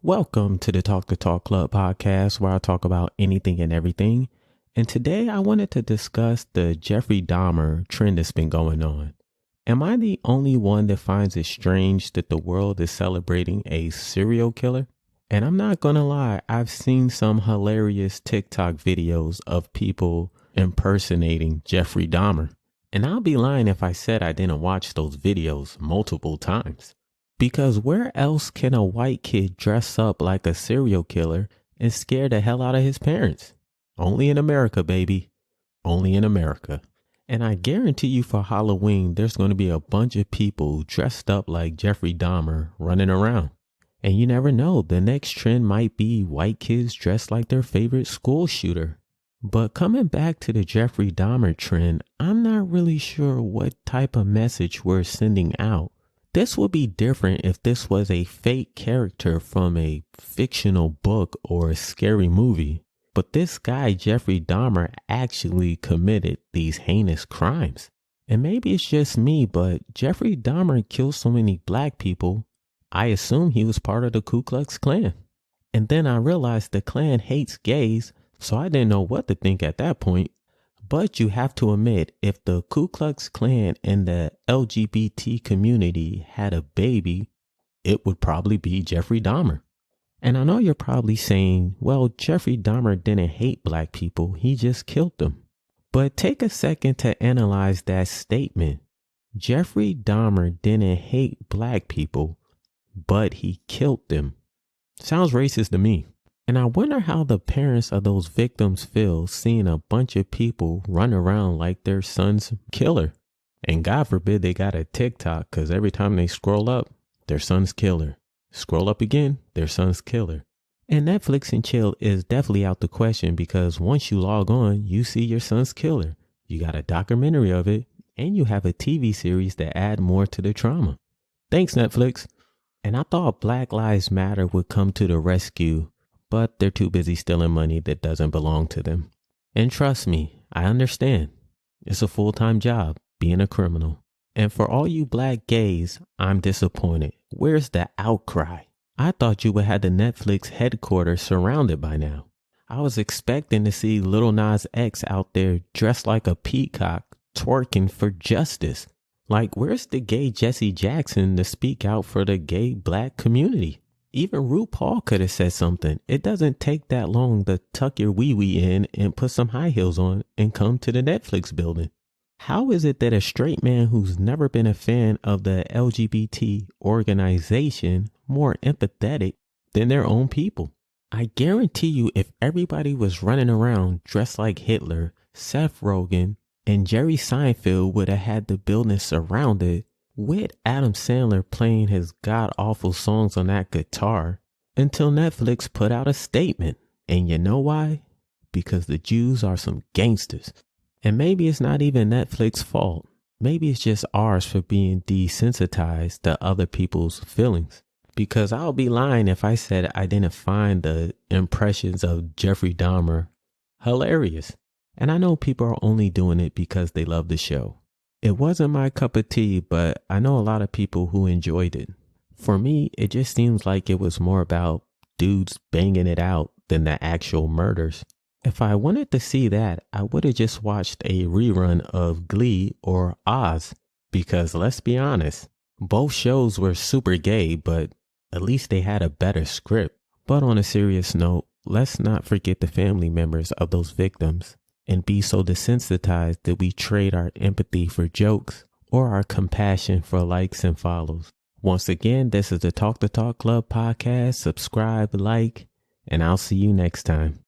Welcome to the Talk the Talk Club podcast, where I talk about anything and everything. And today I wanted to discuss the Jeffrey Dahmer trend that's been going on. Am I the only one that finds it strange that the world is celebrating a serial killer? And I'm not going to lie, I've seen some hilarious TikTok videos of people impersonating Jeffrey Dahmer. And I'll be lying if I said I didn't watch those videos multiple times. Because where else can a white kid dress up like a serial killer and scare the hell out of his parents? Only in America, baby. Only in America. And I guarantee you for Halloween, there's going to be a bunch of people dressed up like Jeffrey Dahmer running around. And you never know, the next trend might be white kids dressed like their favorite school shooter. But coming back to the Jeffrey Dahmer trend, I'm not really sure what type of message we're sending out. This would be different if this was a fake character from a fictional book or a scary movie. But this guy, Jeffrey Dahmer, actually committed these heinous crimes. And maybe it's just me, but Jeffrey Dahmer killed so many black people, I assume he was part of the Ku Klux Klan. And then I realized the Klan hates gays, so I didn't know what to think at that point. But you have to admit, if the Ku Klux Klan and the LGBT community had a baby, it would probably be Jeffrey Dahmer. And I know you're probably saying, well, Jeffrey Dahmer didn't hate black people, he just killed them. But take a second to analyze that statement. Jeffrey Dahmer didn't hate black people, but he killed them. Sounds racist to me. And I wonder how the parents of those victims feel seeing a bunch of people run around like their son's killer. And God forbid they got a TikTok, because every time they scroll up, their son's killer. Scroll up again, their son's killer. And Netflix and chill is definitely out the question, because once you log on, you see your son's killer. You got a documentary of it, and you have a TV series that add more to the trauma. Thanks, Netflix. And I thought Black Lives Matter would come to the rescue, but they're too busy stealing money that doesn't belong to them. And trust me, I understand. It's a full-time job being a criminal. And for all you black gays, I'm disappointed. Where's the outcry? I thought you would have the Netflix headquarters surrounded by now. I was expecting to see Lil Nas X out there dressed like a peacock twerking for justice. Like, where's the gay Jesse Jackson to speak out for the gay black community? Even RuPaul could have said something. It doesn't take that long to tuck your wee-wee in and put some high heels on and come to the Netflix building. How is it that a straight man who's never been a fan of the LGBT organization more empathetic than their own people? I guarantee you if everybody was running around dressed like Hitler, Seth Rogen, and Jerry Seinfeld would have had the building surrounded with Adam Sandler playing his god-awful songs on that guitar until Netflix put out a statement. And you know why? Because the Jews are some gangsters. And maybe it's not even Netflix's fault. Maybe it's just ours for being desensitized to other people's feelings. Because I'll be lying if I said I didn't find the impressions of Jeffrey Dahmer hilarious. And I know people are only doing it because they love the show. It wasn't my cup of tea, but I know a lot of people who enjoyed it. For me, it just seems like it was more about dudes banging it out than the actual murders. If I wanted to see that, I would have just watched a rerun of Glee or Oz. Because let's be honest, both shows were super gay, but at least they had a better script. But on a serious note, let's not forget the family members of those victims and be so desensitized that we trade our empathy for jokes or our compassion for likes and follows. Once again, this is the Talk the Talk Club podcast. Subscribe, like, and I'll see you next time.